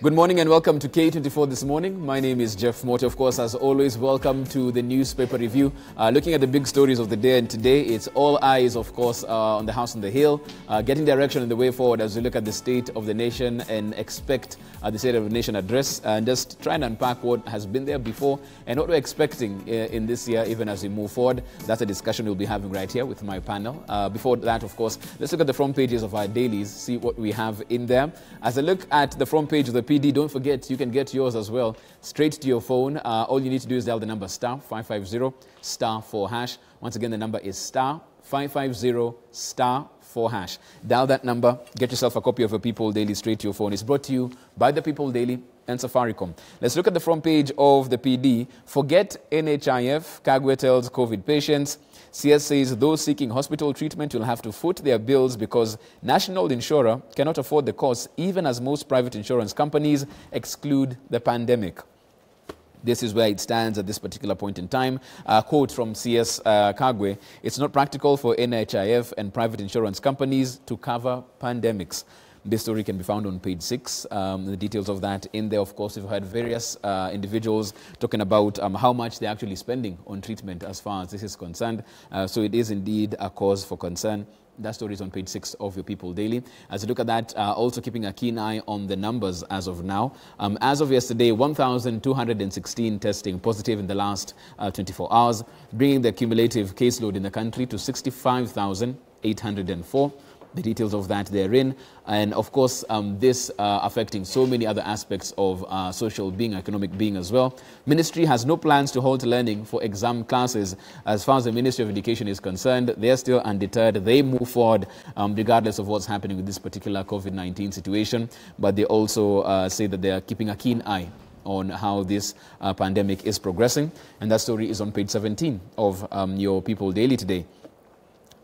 Good morning and welcome to K24 this morning. My name is Jeff Morty. Of course, as always, welcome to the newspaper review. Looking at the big stories of the day, and today it's all eyes, of course, on the House on the Hill, getting direction and the way forward as we look at the state of the nation and expect the State of the Nation address and just try and unpack what has been there before and what we're expecting in this year, even as we move forward. That's a discussion we'll be having right here with my panel. Before that, of course, let's look at the front pages of our dailies, see what we have in there. As I look at the front page of the PD, don't forget, you can get yours as well straight to your phone. All you need to do is dial the number star 550 star 4 hash. Once again, the number is star 550 star 4 hash. Dial that number, get yourself a copy of a People Daily straight to your phone. It's brought to you by the People Daily and Safaricom. Let's look at the front page of the PD. Forget NHIF, Kagwe tells COVID patients. CS says those seeking hospital treatment will have to foot their bills because national insurer cannot afford the costs, even as most private insurance companies exclude the pandemic. This is where it stands at this particular point in time. Quote from CS Kagwe, it's not practical for NHIF and private insurance companies to cover pandemics. This story can be found on page 6. The details of that in there, of course, we've heard various individuals talking about how much they're actually spending on treatment as far as this is concerned. So it is indeed a cause for concern. That story is on page 6 of your People Daily. As you look at that, also keeping a keen eye on the numbers as of now. As of yesterday, 1,216 testing positive in the last 24 hours, bringing the cumulative caseload in the country to 65,804. The details of that therein, and of course this affecting so many other aspects of social being, economic being as well. Ministry has no plans to halt learning for exam classes. As far as the Ministry of Education is concerned, they are still undeterred. They move forward regardless of what's happening with this particular COVID-19 situation, but they also say that they are keeping a keen eye on how this pandemic is progressing, and that story is on page 17 of your People Daily today.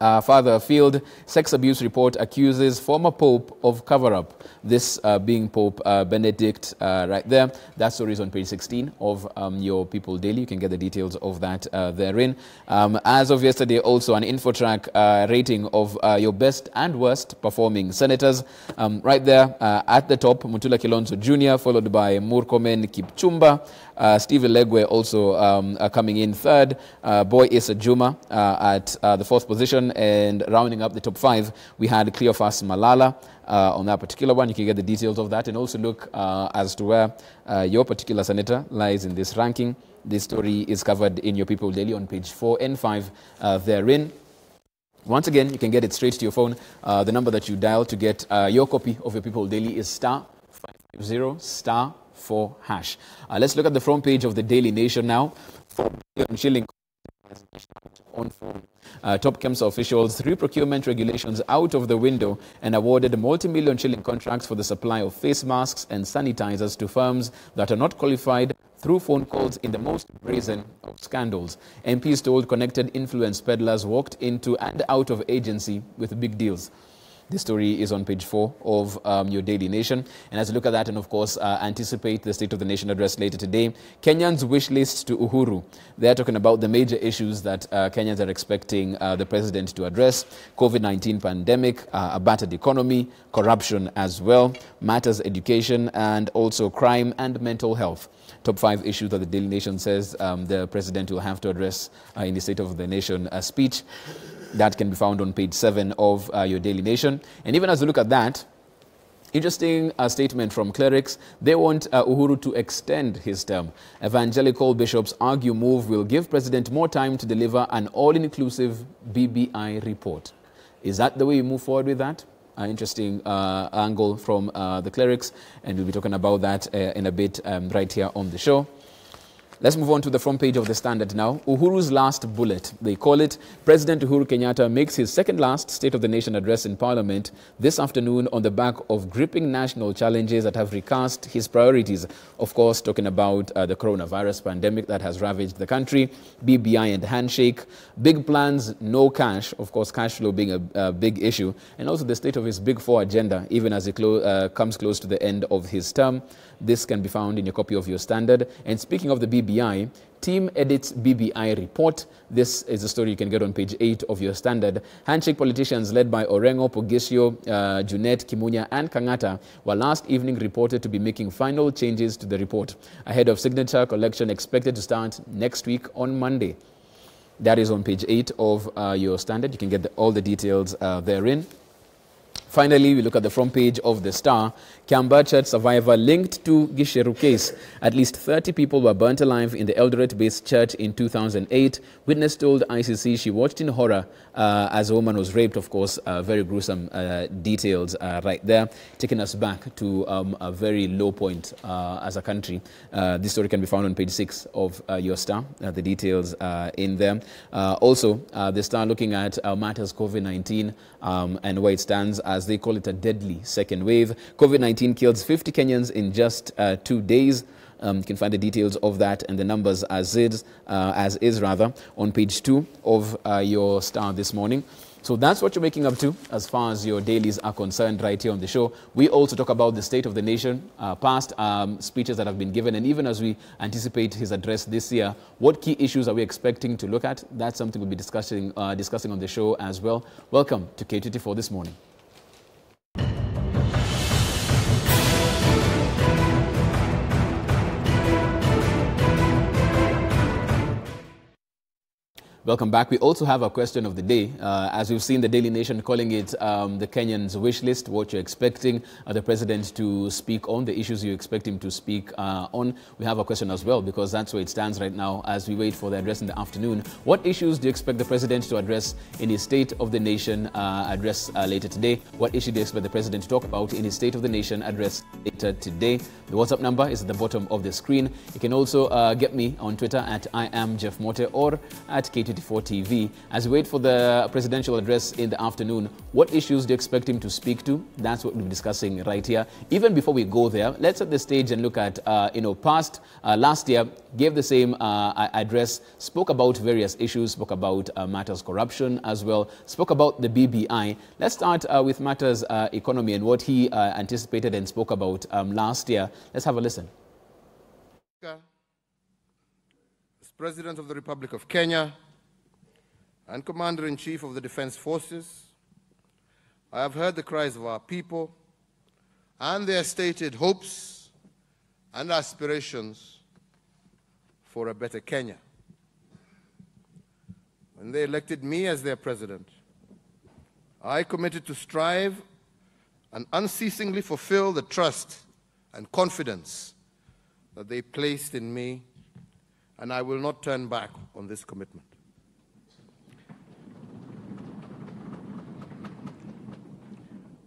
Further afield, sex abuse report accuses former Pope of cover-up. This being Pope Benedict right there. That story is on page 16 of your People Daily. You can get the details of that therein. As of yesterday, also an InfoTrack rating of your best and worst performing senators. Right there at the top, Mutula Kilonzo Jr., followed by Murkomen Kipchumba. Steve Legwe also coming in third. Boy Issa Juma at the fourth position. And rounding up the top 5, we had Cleophas Malala on that particular one. You can get the details of that and also look as to where your particular senator lies in this ranking. This story is covered in your People Daily on page 4 and 5 therein. Once again, you can get it straight to your phone. The number that you dial to get your copy of your People Daily is star 550 star 4 hash. Let's look at the front page of the Daily Nation now. 4 billion shilling on phone. Top KEMSA officials threw procurement regulations out of the window and awarded multi-million shilling contracts for the supply of face masks and sanitizers to firms that are not qualified through phone calls in the most brazen of scandals. MPs told connected influence peddlers walked into and out of agency with big deals. This story is on page 4 of your Daily Nation. And as you look at that and, of course, anticipate the State of the Nation address later today, Kenyans' wish list to Uhuru. They're talking about the major issues that Kenyans are expecting the president to address. COVID-19 pandemic, a battered economy, corruption as well, matters education, and also crime and mental health. Top 5 issues that the Daily Nation says the president will have to address in the State of the Nation speech. That can be found on page 7 of your Daily Nation. And even as we look at that, interesting statement from clerics. They want Uhuru to extend his term. Evangelical bishops argue move will give president more time to deliver an all-inclusive BBI report. Is that the way you move forward with that? Interesting angle from the clerics, and we'll be talking about that in a bit right here on the show. Let's move on to the front page of the Standard now. Uhuru's last bullet, they call it. President Uhuru Kenyatta makes his second last State of the Nation address in Parliament this afternoon on the back of gripping national challenges that have recast his priorities. Of course, talking about the coronavirus pandemic that has ravaged the country, BBI and handshake, big plans, no cash, of course, cash flow being a big issue, and also the state of his Big Four agenda, even as he comes close to the end of his term. This can be found in your copy of your Standard. And speaking of the BBI, BBI. Team edits BBI report. This is a story you can get on page 8 of your Standard. Handshake politicians led by Orengo, Pogisio, Junet, Kimunya and Kangata were last evening reported to be making final changes to the report ahead of signature collection expected to start next week on Monday. That is on page 8 of your Standard. You can get all the details therein. Finally, we look at the front page of the Star. Kiambaa Church survivor linked to Gisheru case. At least 30 people were burnt alive in the Eldoret-based church in 2008. Witness told ICC she watched in horror as a woman was raped. Of course, very gruesome details right there, taking us back to a very low point as a country. This story can be found on page 6 of your Star, the details in there. Also, the Star looking at matters COVID-19 and where it stands as they call it a deadly second wave. COVID-19 kills 50 Kenyans in just 2 days. You can find the details of that and the numbers as is on page 2 of your Star this morning. So that's what you're waking up to as far as your dailies are concerned right here on the show. We also talk about the state of the nation, past speeches that have been given, and even as we anticipate his address this year, what key issues are we expecting to look at? That's something we'll be discussing on the show as well. Welcome to K24 this morning. Welcome back. We also have a question of the day. As we've seen the Daily Nation calling it the Kenyans' wish list, what you're expecting the president to speak on, the issues you expect him to speak on. We have a question as well because that's where it stands right now as we wait for the address in the afternoon. What issues do you expect the president to address in his State of the Nation address later today? What issue do you expect the president to talk about in his State of the Nation address later today? The WhatsApp number is at the bottom of the screen. You can also get me on Twitter at @IamJeffMote or at K24 TV. As we wait for the presidential address in the afternoon, what issues do you expect him to speak to? That's what we'll be discussing right here. Even before we go there, let's set the stage and look at, last year, gave the same address, spoke about various issues, spoke about matters corruption as well, spoke about the BBI. Let's start with matters economy and what he anticipated and spoke about last year. Let's have a listen. As President of the Republic of Kenya and Commander-in-Chief of the Defense Forces, I have heard the cries of our people and their stated hopes and aspirations for a better Kenya. When they elected me as their president, I committed to strive and unceasingly fulfill the trust and confidence that they placed in me, and I will not turn back on this commitment.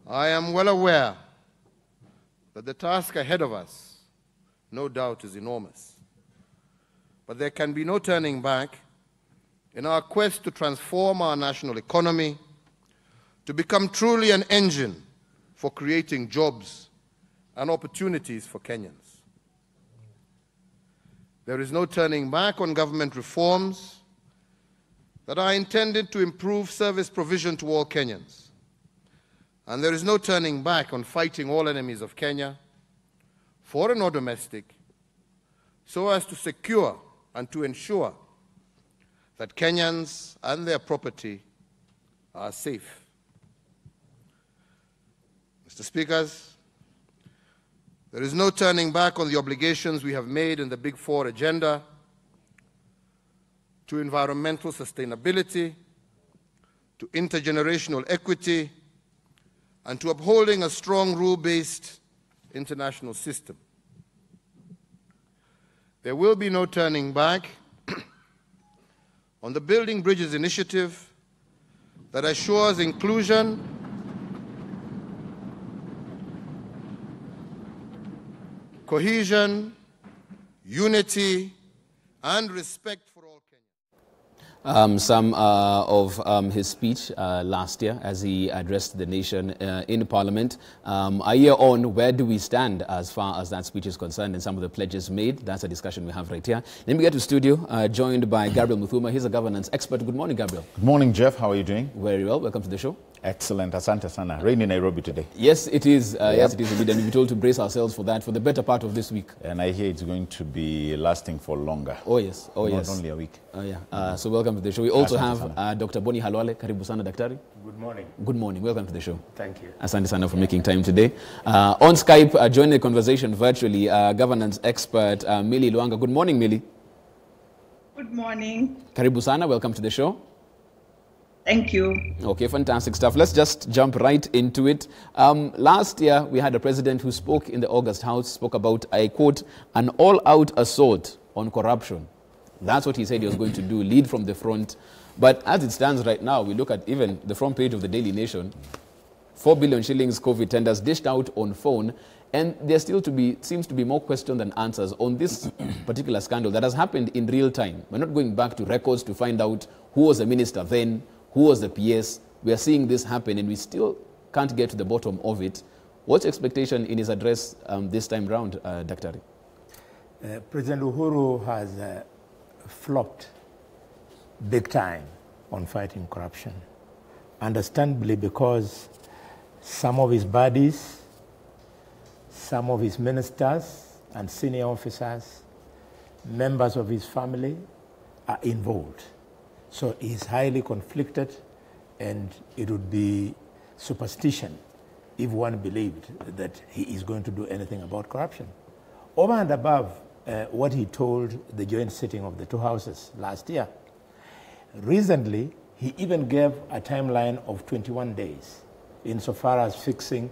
I am well aware that the task ahead of us, no doubt, is enormous. But there can be no turning back in our quest to transform our national economy to become truly an engine for creating jobs and opportunities for Kenyans. There is no turning back on government reforms that are intended to improve service provision to all Kenyans. And there is no turning back on fighting all enemies of Kenya, foreign or domestic, so as to secure and to ensure that Kenyans and their property are safe. Mr. Speakers, there is no turning back on the obligations we have made in the Big Four agenda to environmental sustainability, to intergenerational equity, and to upholding a strong rule-based international system. There will be no turning back on the Building Bridges initiative that assures inclusion, cohesion, unity, and respect for all Kenyans. Some of his speech last year as he addressed the nation in Parliament. A year on, where do we stand as far as that speech is concerned and some of the pledges made? That's a discussion we have right here. Let me get to studio, joined by Gabriel Muthuma. He's a governance expert. Good morning, Gabriel. Good morning, Jeff. How are you doing? Very well. Welcome to the show. Excellent. Asante sana. Rain in Nairobi today. Yes, it is. Yes, it is indeed. And we're told to brace ourselves for that for the better part of this week. And I hear it's going to be lasting for longer. Oh, yes. Oh, yes. Not only a week. Oh, yeah. So welcome to the show. We also have Dr. Boni Khalwale. Karibu sana, Daktari. Good morning. Good morning. Welcome to the show. Thank you. Asante sana for making time today. On Skype, joining the conversation virtually, governance expert Millie Luanga. Good morning, Millie. Good morning. Karibu sana. Welcome to the show. Thank you. Okay, fantastic stuff. Let's just jump right into it. Last year, we had a president who spoke in the August House, spoke about, I quote, an all-out assault on corruption. That's what he said he was going to do, lead from the front. But as it stands right now, we look at even the front page of the Daily Nation, 4 billion shillings COVID tenders dished out on phone, and there still seems to be more questions than answers on this particular scandal that has happened in real time. We're not going back to records to find out who was the minister then, who was the PS. We are seeing this happen, and we still can't get to the bottom of it. What's your expectation in his address this time round, Daktari? President Uhuru has flopped big time on fighting corruption. Understandably, because some of his buddies, some of his ministers and senior officers, members of his family are involved. So he's highly conflicted, and it would be superstition if one believed that he is going to do anything about corruption. Over and above what he told the joint sitting of the two houses last year, recently he even gave a timeline of 21 days insofar as fixing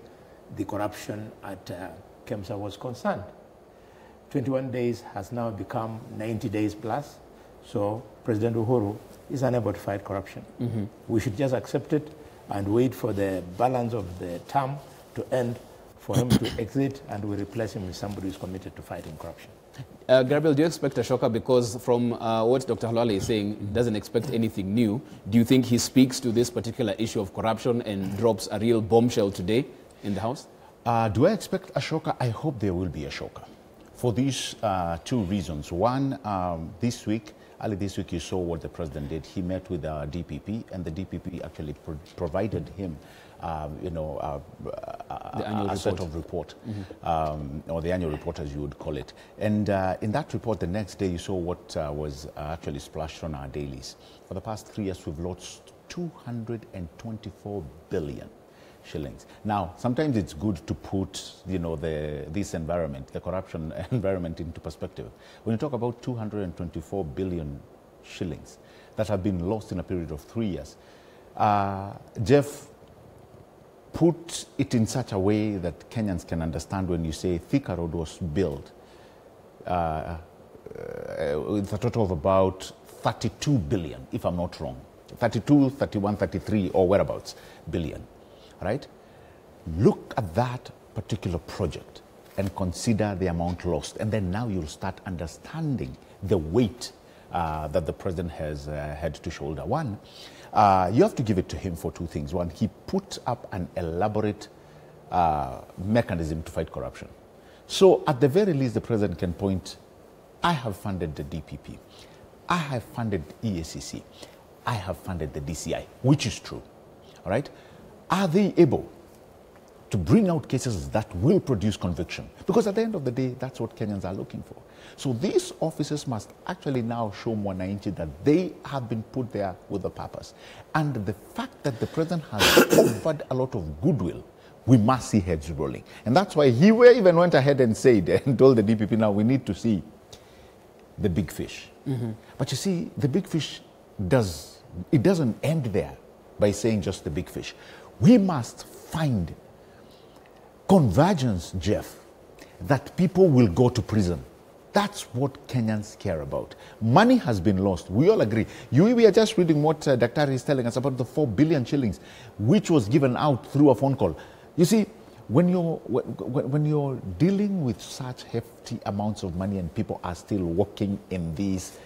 the corruption at KEMSA was concerned. 21 days has now become 90 days plus, so President Uhuru is unable to fight corruption. Mm-hmm. We should just accept it and wait for the balance of the term to end for him to exit, and we replace him with somebody who's committed to fighting corruption. Gabriel, do you expect a shocker? Because from what Dr. Khalwale is saying, doesn't expect anything new. Do you think he speaks to this particular issue of corruption and drops a real bombshell today in the House? Do I expect a shocker? I hope there will be a shocker for these two reasons. One, early this week, you saw what the president did. He met with DPP, and the DPP actually provided him, a set of report, or the annual report, as you would call it. And in that report, the next day, you saw what was actually splashed on our dailies. For the past 3 years, we've lost 224 billion shillings. Now, sometimes it's good to put, this environment, the corruption environment, into perspective. When you talk about 224 billion shillings that have been lost in a period of 3 years, Jeff put it in such a way that Kenyans can understand when you say Thika Road was built with a total of about 32 billion, if I'm not wrong. 32, 31, 33, or whereabouts billion. Right? Look at that particular project and consider the amount lost. And then now you'll start understanding the weight that the president has had to shoulder. One, you have to give it to him for two things. One, he put up an elaborate mechanism to fight corruption. So at the very least, the president can point, I have funded the DPP. I have funded EACC. I have funded the DCI, which is true. All right? Are they able to bring out cases that will produce conviction? Because at the end of the day, that's what Kenyans are looking for. So these officers must actually now show Mwananchi that they have been put there with a purpose. And the fact that the president has offered a lot of goodwill, we must see heads rolling. And that's why he even went ahead and said and told the DPP, now we need to see the big fish. Mm-hmm. But you see, the big fish doesn't end there by saying just the big fish. We must find convergence, Jeff, that people will go to prison. That's what Kenyans care about. Money has been lost. We all agree. We are just reading what Dr. is telling us about the 4 billion shillings, which was given out through a phone call. You see, when you're dealing with such hefty amounts of money and people are still working in these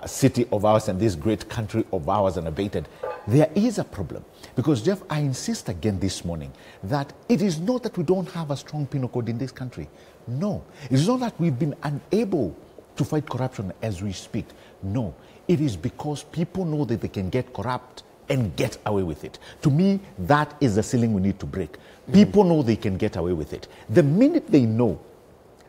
city of ours and this great country of ours unabated, there is a problem. Because, Jeff, I insist again this morning that it is not that we don't have a strong penal code in this country. No. It is not that we've been unable to fight corruption as we speak. No. It is because people know that they can get corrupt and get away with it. To me, that is the ceiling we need to break. People know they can get away with it. The minute they know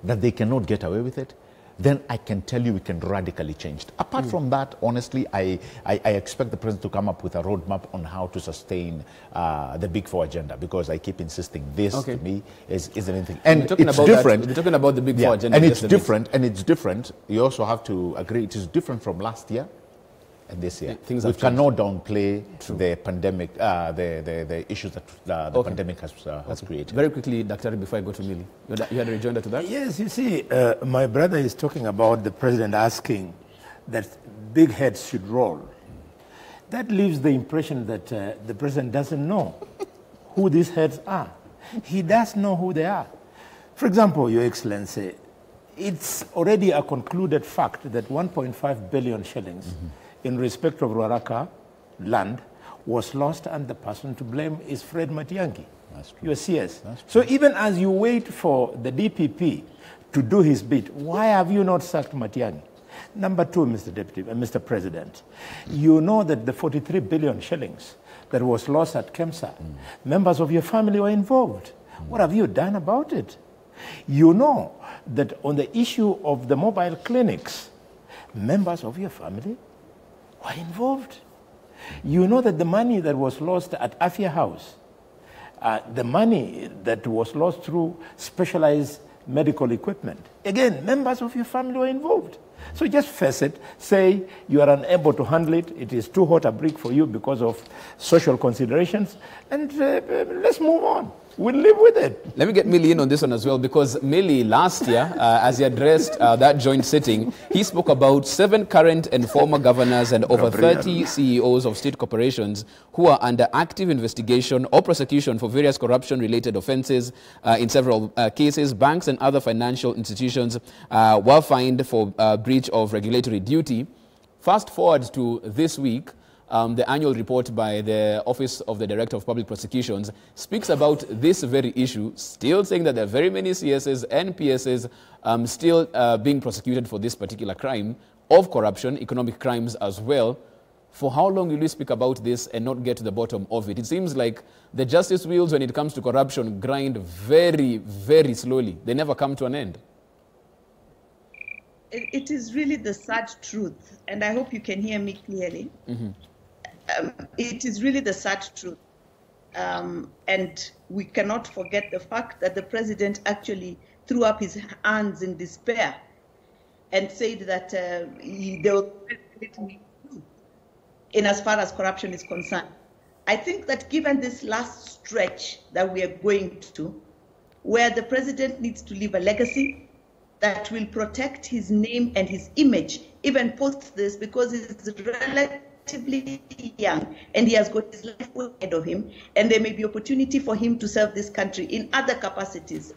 that they cannot get away with it, then I can tell you we can radically change it. Apart from that, honestly, I expect the president to come up with a roadmap on how to sustain the Big Four agenda, because I keep insisting this to me isn't anything. And it's different. We're talking about the Big Four agenda. And it's different, You also have to agree, it is different from last year and this year. Things we have cannot downplay the pandemic, the issues that the pandemic has created. Very quickly, Dr. before I go to Millie, you had a rejoinder to that? Yes, you see, my brother is talking about the president asking that big heads should roll. That leaves the impression that the president doesn't know who these heads are. He does know who they are. For example, Your Excellency, it's already a concluded fact that 1.5 billion shillings in respect of Ruaraka land was lost, and the person to blame is Fred Matiang'i, your CS. So even as you wait for the DPP to do his bit, why have you not sacked Matiang'i? Number two, Mr. President, you know that the 43 billion shillings that was lost at Kemsa, members of your family were involved. What have you done about it? You know that on the issue of the mobile clinics, members of your family were involved. You know that the money that was lost at Afia House, the money that was lost through specialized medical equipment, again, members of your family were involved. So just face it, say you are unable to handle it, it is too hot a brick for you because of social considerations, and let's move on. We'll live with it. Let me get Millie in on this one as well, because Millie, last year, as he addressed that joint sitting, he spoke about 7 current and former governors and over 30 CEOs of state corporations who are under active investigation or prosecution for various corruption-related offences. In several cases, banks and other financial institutions were fined for breach of regulatory duty. Fast forward to this week, the annual report by the Office of the Director of Public Prosecutions speaks about this very issue, still saying that there are very many CSs and PSs still being prosecuted for this particular crime of corruption, economic crimes as well. For how long will we speak about this and not get to the bottom of it? It seems like the justice wheels, when it comes to corruption, grind very, very slowly. They never come to an end. It is really the sad truth, and I hope you can hear me clearly. It is really the sad truth. And we cannot forget the fact that the president actually threw up his hands in despair and said that there will be in as far as corruption is concerned. I think that given this last stretch that we are going to, where the president needs to leave a legacy that will protect his name and his image, even post this, because it's relatively young and he has got his life ahead of him, and there may be opportunity for him to serve this country in other capacities,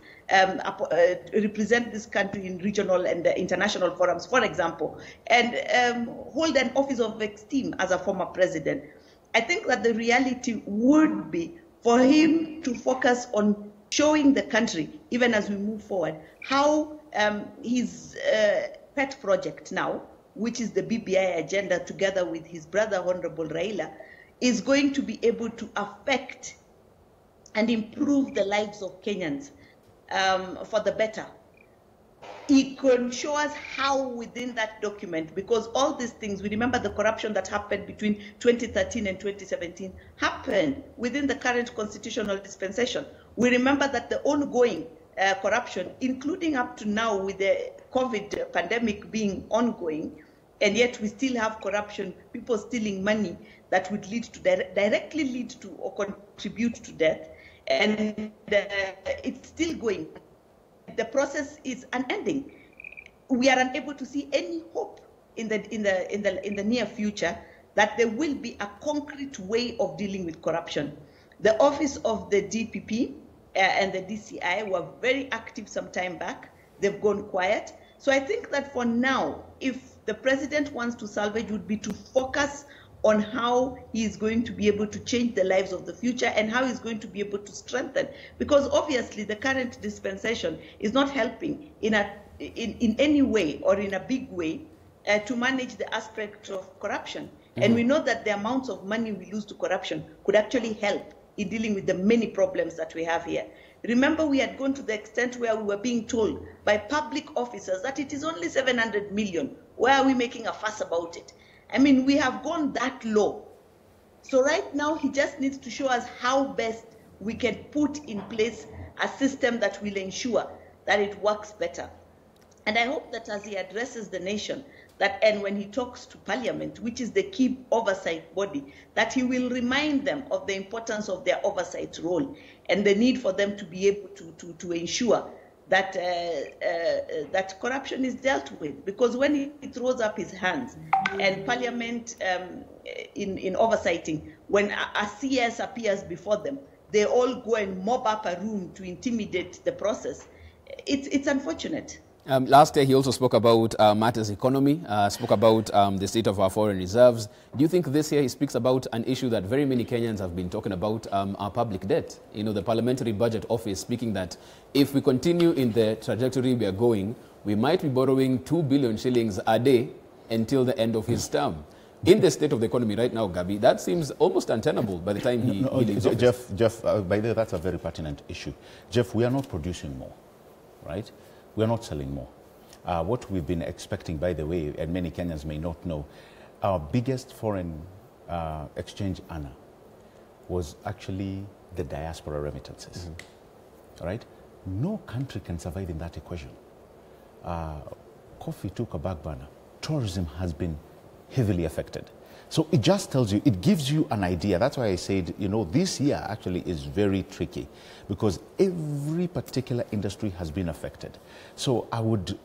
represent this country in regional and international forums, for example, and hold an office of esteem as a former president. I think that the reality would be for him to focus on showing the country, even as we move forward, how his pet project now, which is the BBI agenda, together with his brother, Honorable Raila, is going to be able to affect and improve the lives of Kenyans for the better. He can show us how within that document, because all these things, we remember the corruption that happened between 2013 and 2017 happened within the current constitutional dispensation. We remember that the ongoing corruption, including up to now with the COVID pandemic being ongoing, and yet we still have corruption, people stealing money that would lead to directly lead to or contribute to death, and it's still going. The process is unending. We are unable to see any hope in the near future that there will be a concrete way of dealing with corruption. The office of the DPP and the DCI were very active some time back. They've gone quiet. So I think that for now, if the president wants to salvage, would be to focus on how he is going to be able to change the lives of the future and how he's going to be able to strengthen. Because obviously the current dispensation is not helping in any way or in a big way to manage the aspect of corruption. And we know that the amounts of money we lose to corruption could actually help in dealing with the many problems that we have here. Remember, we had gone to the extent where we were being told by public officers that it is only 700 million. Why are we making a fuss about it? I mean, we have gone that low. So right now, he just needs to show us how best we can put in place a system that will ensure that it works better. And I hope that as he addresses the nation, and when he talks to Parliament, which is the key oversight body, that he will remind them of the importance of their oversight role and the need for them to be able to ensure that that corruption is dealt with. Because when he throws up his hands and Parliament in oversighting, when a CS appears before them, they all go and mob up a room to intimidate the process. It's unfortunate. Last year, he also spoke about matters economy, spoke about the state of our foreign reserves. Do you think this year he speaks about an issue that very many Kenyans have been talking about, our public debt? You know, the Parliamentary Budget Office speaking that if we continue in the trajectory we are going, we might be borrowing 2 billion shillings a day until the end of his term. In the state of the economy right now, Gabi, that seems almost untenable by the time he leaves office. Jeff, by the way, that's a very pertinent issue. Jeff, we are not producing more, right? We are not selling more. What we've been expecting, by the way, and many Kenyans may not know, our biggest foreign exchange earner was actually the diaspora remittances, right? No country can survive in that equation. Coffee took a back burner. Tourism has been heavily affected. So it just tells you, it gives you an idea. That's why I said, you know, this year actually is very tricky because every particular industry has been affected. So I would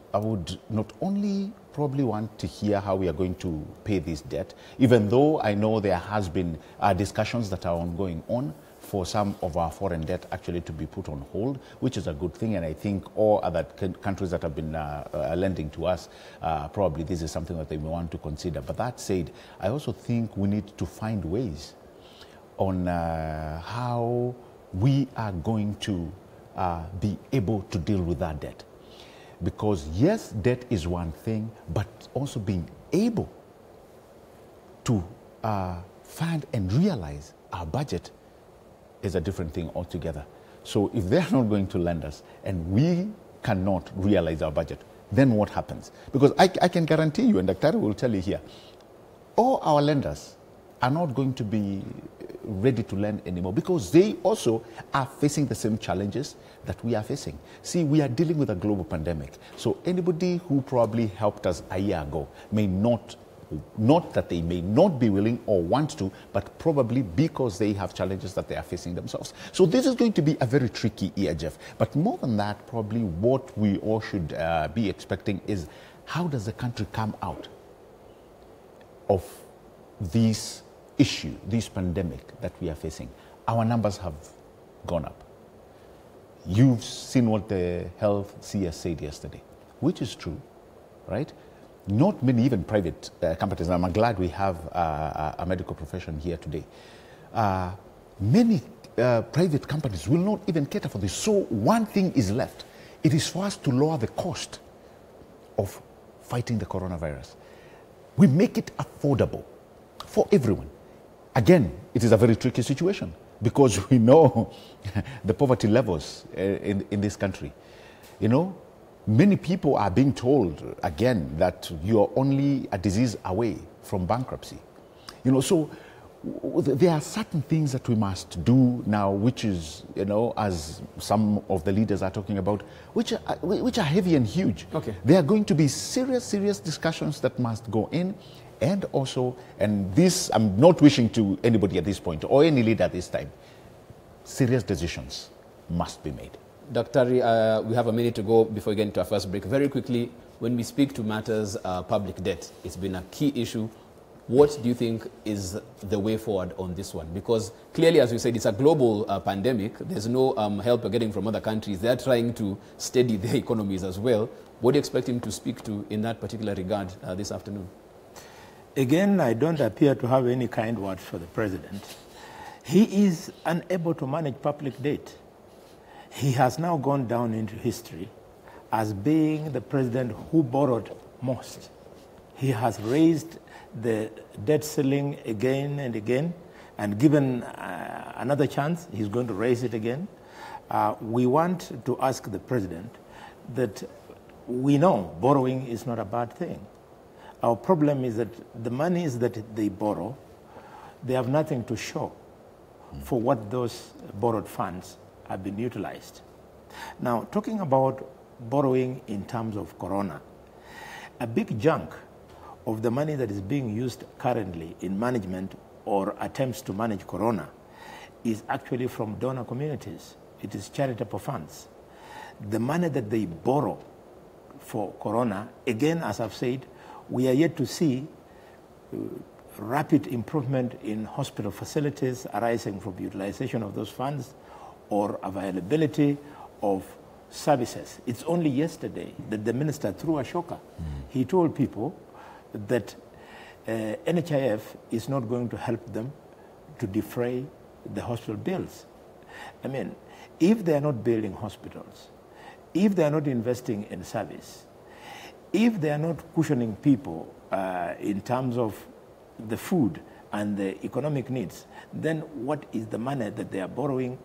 not only probably want to hear how we are going to pay this debt, even though I know there has been discussions that are ongoing on for some of our foreign debt actually to be put on hold, which is a good thing. And I think all other countries that have been lending to us, probably this is something that they may want to consider. But that said, I also think we need to find ways on how we are going to be able to deal with that debt. Because yes, debt is one thing, but also being able to fund and realize our budget is a different thing altogether. So if they're not going to lend us and we cannot realize our budget, then what happens? Because I can guarantee you, and Dr. will tell you here, all our lenders are not going to be ready to lend anymore because they also are facing the same challenges that we are facing. See, we are dealing with a global pandemic. So anybody who probably helped us a year ago may not that they may not be willing or want to, but probably because they have challenges that they are facing themselves. So this is going to be a very tricky year, Jeff. But more than that, probably what we all should be expecting is how does the country come out of this issue, this pandemic that we are facing? Our numbers have gone up. You've seen what the health CS said yesterday, which is true, right? Not many, even private companies, and I'm glad we have a medical profession here today. Many private companies will not even cater for this. So one thing is left. It is for us to lower the cost of fighting the coronavirus. We make it affordable for everyone. Again, it is a very tricky situation because we know the poverty levels in this country. You know, many people are being told, again, that you are only a disease away from bankruptcy. You know, so there are certain things that we must do now, which is, you know, as some of the leaders are talking about, which are heavy and huge. Okay. There are going to be serious discussions that must go in. And also, and this, I'm not wishing to anybody at this point or any leader at this time, serious decisions must be made. Dr. We have a minute to go before we get into our first break. Very quickly, when we speak to matters public debt, it's been a key issue. What do you think is the way forward on this one? Because clearly, as you said, it's a global pandemic. There's no help you're getting from other countries. They're trying to steady their economies as well. What do you expect him to speak to in that particular regard this afternoon? Again, I don't appear to have any kind words for the president. He is unable to manage public debt. He has now gone down into history as being the president who borrowed most. He has raised the debt ceiling again and again, and given another chance, he's going to raise it again. We want to ask the president that we know borrowing is not a bad thing. Our problem is that the monies that they borrow, they have nothing to show for what those borrowed funds have been utilized. Now, talking about borrowing in terms of corona, a big chunk of the money that is being used currently in management or attempts to manage corona is actually from donor communities. It is charitable funds. The money that they borrow for corona, again, as I've said, we are yet to see rapid improvement in hospital facilities arising from utilization of those funds or availability of services. It's only yesterday that the minister threw a shocker. He told people that NHIF is not going to help them to defray the hospital bills. I mean, if they are not building hospitals, if they are not investing in service, if they are not cushioning people in terms of the food and the economic needs, then what is the money that they are borrowing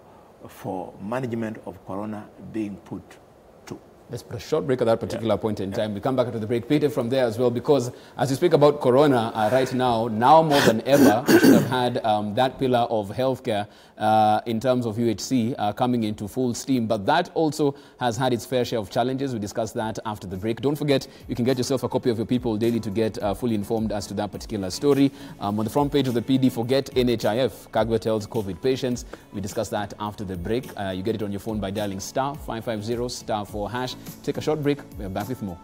for management of corona being put to? Let's put a short break at that particular point in time. We come back to the break. Peter, from there as well, because as you speak about corona right now more than ever, we should have had that pillar of healthcare in terms of UHC coming into full steam. But that also has had its fair share of challenges. We discussed that after the break. Don't forget, you can get yourself a copy of your People Daily to get fully informed as to that particular story. On the front page of the PD, forget NHIF. Kagwe tells COVID patients. We discussed that after the break. You get it on your phone by dialing *550*4#. Take a short break. We're back with more.